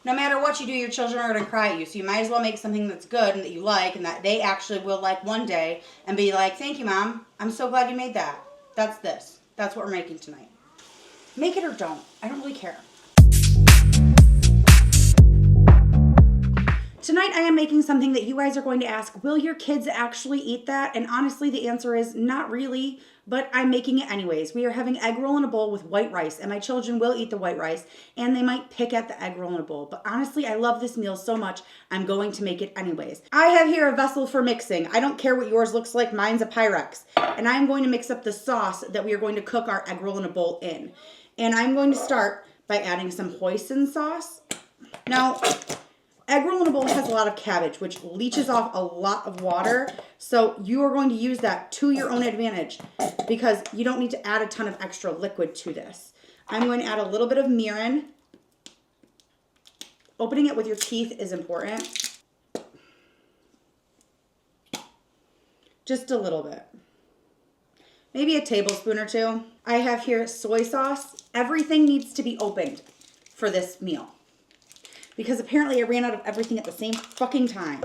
No matter what you do, your children are going to cry at you. So you might as well make something that's good and that you like and that they actually will like one day and be like, thank you, Mom. I'm so glad you made that. That's this. That's what we're making tonight. Make it or don't. I don't really care. Tonight I am making something that you guys are going to ask, will your kids actually eat that? And honestly, the answer is not really, but I'm making it anyways. We are having egg roll in a bowl with white rice, and my children will eat the white rice, and they might pick at the egg roll in a bowl. But honestly, I love this meal so much, I'm going to make it anyways. I have here a vessel for mixing. I don't care what yours looks like. Mine's a Pyrex. And I'm going to mix up the sauce that we are going to cook our egg roll in a bowl in. And I'm going to start by adding some hoisin sauce. Now, egg roll in a bowl has a lot of cabbage, which leaches off a lot of water. So you are going to use that to your own advantage because you don't need to add a ton of extra liquid to this. I'm going to add a little bit of mirin. Opening it with your teeth is important. Just a little bit. Maybe a tablespoon or two. I have here soy sauce. Everything needs to be opened for this meal. Because apparently I ran out of everything at the same fucking time.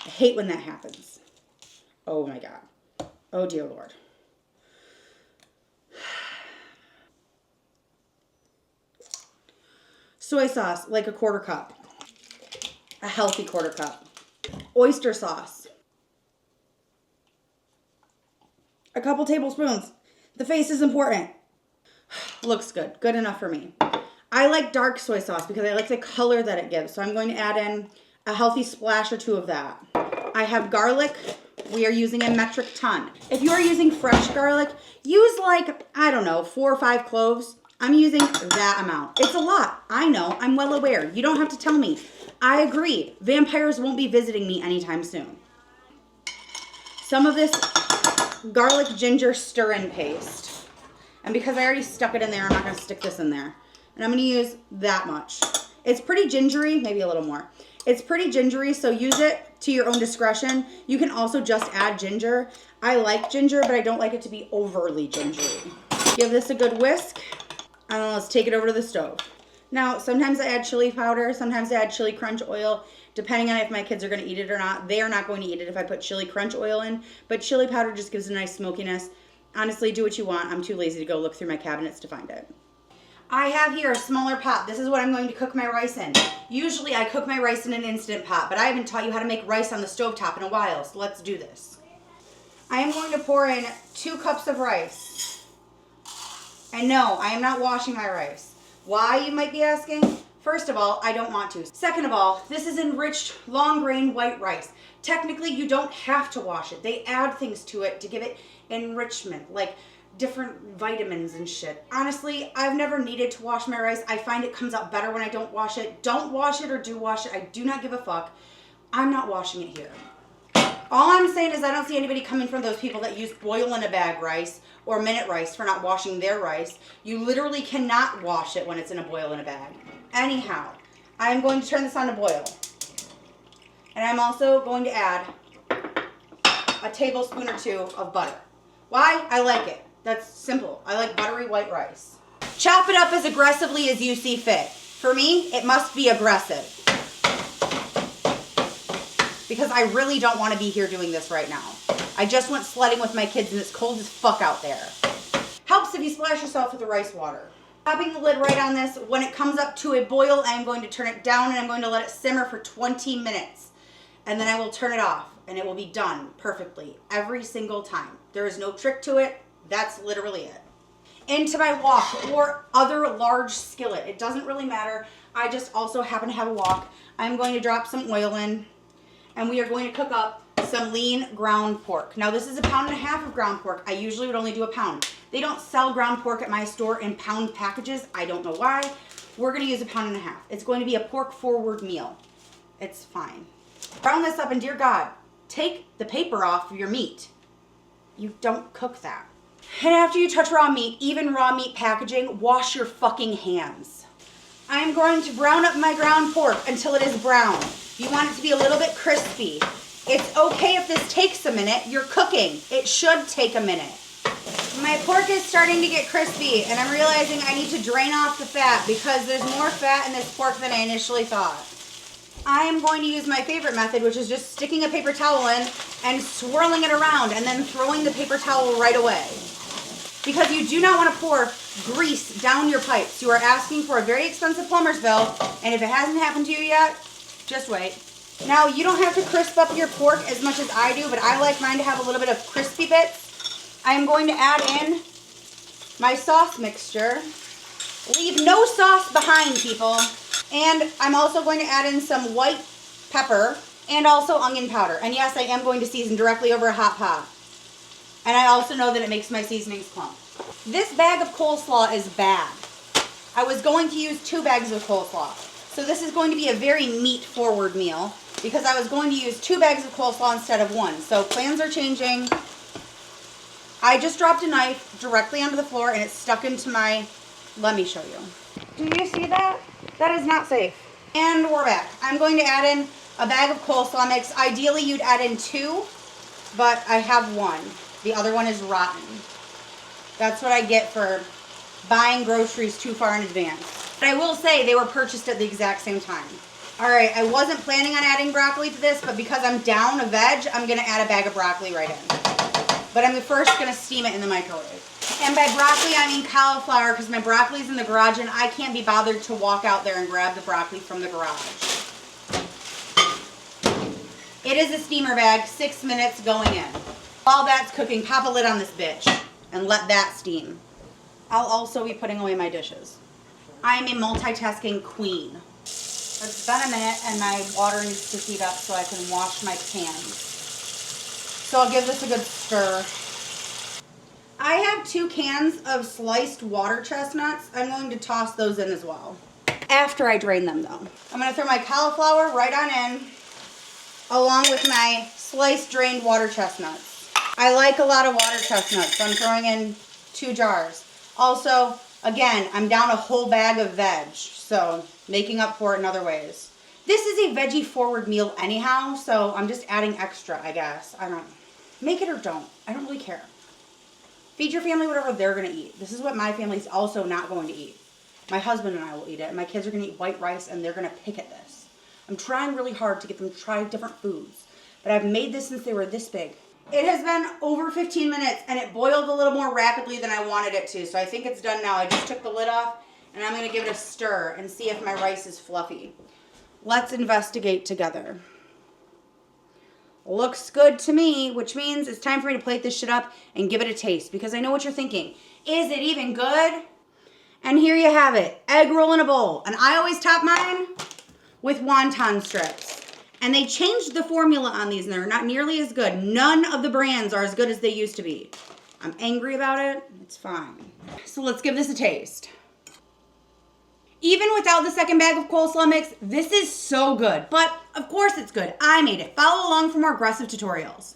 I hate when that happens. Oh my God. Oh dear Lord. Soy sauce, like a 1/4 cup. A healthy 1/4 cup. Oyster sauce. A couple tablespoons. The face is important. Looks good. Good enough for me. I like dark soy sauce because I like the color that it gives. So I'm going to add in a healthy splash or 2 of that. I have garlic. We are using a metric ton. If you are using fresh garlic, use like, I don't know, 4 or 5 cloves. I'm using that amount. It's a lot. I know. I'm well aware. You don't have to tell me. I agree. Vampires won't be visiting me anytime soon. Some of this garlic ginger stir-in paste. And because I already stuck it in there, I'm not going to stick this in there. And I'm going to use that much. It's pretty gingery, maybe a little more. It's pretty gingery, so use it to your own discretion. You can also just add ginger. I like ginger, but I don't like it to be overly gingery. Give this a good whisk, and then let's take it over to the stove. Now, sometimes I add chili powder, sometimes I add chili crunch oil, depending on if my kids are going to eat it or not. They are not going to eat it if I put chili crunch oil in, but chili powder just gives a nice smokiness. Honestly, do what you want. I'm too lazy to go look through my cabinets to find it. I have here a smaller pot. This is what I'm going to cook my rice in. Usually I cook my rice in an Instant Pot, but I haven't taught you how to make rice on the stovetop in a while, so let's do this. I am going to pour in 2 cups of rice. And no, I am not washing my rice. Why, you might be asking? First of all, I don't want to. Second of all, this is enriched long grain white rice. Technically, you don't have to wash it. They add things to it to give it enrichment, like different vitamins and shit. Honestly, I've never needed to wash my rice. I find it comes out better when I don't wash it. Don't wash it or do wash it. I do not give a fuck. I'm not washing it here. All I'm saying is I don't see anybody coming from those people that use boil in a bag rice or minute rice for not washing their rice. You literally cannot wash it when it's in a boil in a bag. Anyhow, I am going to turn this on to boil. And I'm also going to add a tablespoon or 2 of butter. Why? I like it. That's simple. I like buttery white rice. Chop it up as aggressively as you see fit. For me, it must be aggressive. Because I really don't want to be here doing this right now. I just went sledding with my kids and it's cold as fuck out there. Helps if you splash yourself with the rice water. Popping the lid right on this. When it comes up to a boil, I'm going to turn it down and I'm going to let it simmer for 20 minutes. And then I will turn it off and it will be done perfectly every single time. There is no trick to it. That's literally it. Into my wok or other large skillet. It doesn't really matter. I just also happen to have a wok. I'm going to drop some oil in and we are going to cook up some lean ground pork. Now this is 1.5 pounds of ground pork. I usually would only do 1 pound. They don't sell ground pork at my store in pound packages. I don't know why. We're going to use 1.5 pounds. It's going to be a pork forward meal. It's fine. Brown this up and dear God, take the paper off of your meat. You don't cook that. And after you touch raw meat, even raw meat packaging, wash your fucking hands. I am going to brown up my ground pork until it is brown. You want it to be a little bit crispy. It's okay if this takes a minute. You're cooking. It should take a minute. My pork is starting to get crispy, and I'm realizing I need to drain off the fat because there's more fat in this pork than I initially thought. I am going to use my favorite method, which is just sticking a paper towel in and swirling it around and then throwing the paper towel right away. Because you do not want to pour grease down your pipes. You are asking for a very expensive plumber's bill, and if it hasn't happened to you yet, just wait. Now, you don't have to crisp up your pork as much as I do, but I like mine to have a little bit of crispy bits. I am going to add in my sauce mixture. Leave no sauce behind, people. And I'm also going to add in some white pepper and also onion powder. And yes, I am going to season directly over a hot pot. And I also know that it makes my seasonings clump. This bag of coleslaw is bad. I was going to use 2 bags of coleslaw. So this is going to be a very meat-forward meal because I was going to use 2 bags of coleslaw instead of 1. So plans are changing. I just dropped a knife directly onto the floor and it stuck into my... Let me show you. Do you see that? That is not safe. And we're back. I'm going to add in a bag of coleslaw mix. Ideally, you'd add in 2, but I have 1. The other one is rotten. That's what I get for buying groceries too far in advance. But I will say they were purchased at the exact same time. All right, I wasn't planning on adding broccoli to this, but because I'm down a veg, I'm going to add a bag of broccoli right in. But I'm first going to steam it in the microwave. And by broccoli, I mean cauliflower because my broccoli's in the garage and I can't be bothered to walk out there and grab the broccoli from the garage. It is a steamer bag, 6 minutes going in. While that's cooking, pop a lid on this bitch and let that steam. I'll also be putting away my dishes. I am a multitasking queen. It's been a minute and my water needs to heat up so I can wash my pans. So I'll give this a good stir. I have 2 cans of sliced water chestnuts. I'm going to toss those in as well. After I drain them though. I'm going to throw my cauliflower right on in along with my sliced drained water chestnuts. I like a lot of water chestnuts, so I'm throwing in 2 jars. Also, again, I'm down a whole bag of veg, so making up for it in other ways. This is a veggie forward meal anyhow, so I'm just adding extra, I guess. I don't, make it or don't. I don't really care. Feed your family whatever they're going to eat. This is what my family's also not going to eat. My husband and I will eat it. My kids are going to eat white rice and they're going to pick at this. I'm trying really hard to get them to try different foods. But I've made this since they were this big. It has been over 15 minutes and it boiled a little more rapidly than I wanted it to. So I think it's done now. I just took the lid off and I'm going to give it a stir and see if my rice is fluffy. Let's investigate together. Looks good to me, which means it's time for me to plate this shit up and give it a taste because I know what you're thinking. Is it even good? And here you have it, egg roll in a bowl. And I always top mine with wonton strips. And they changed the formula on these and they're not nearly as good. None of the brands are as good as they used to be. I'm angry about it, it's fine. So let's give this a taste. Even without the second bag of coleslaw mix, this is so good. But of course it's good. I made it. Follow along for more aggressive tutorials.